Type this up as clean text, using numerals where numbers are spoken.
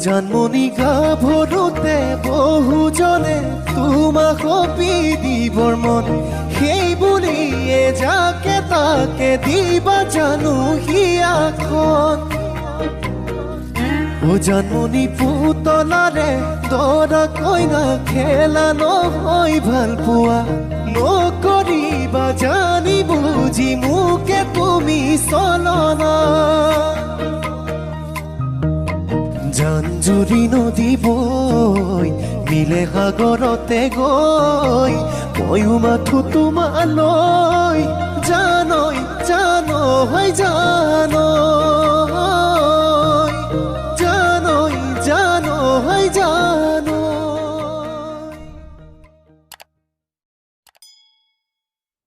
জানমণি গাভৰুতে বহুজনে তোমাক সপি দিবৰ মন সেই বুলিয়ে যাকে তাকে দিবা জানো হিয়াখন জানমণি পুতলাৰে দৰা কইনা খেলা নহয় ভাল পোৱা নকৰিবা জানি বুজি মোকে তুমি চলনা জানজুৰি নদী বৈ মিলে সাগৰতে গৈ ময়ো মাথো তোমালৈ জানৈ জানৈ জানৈ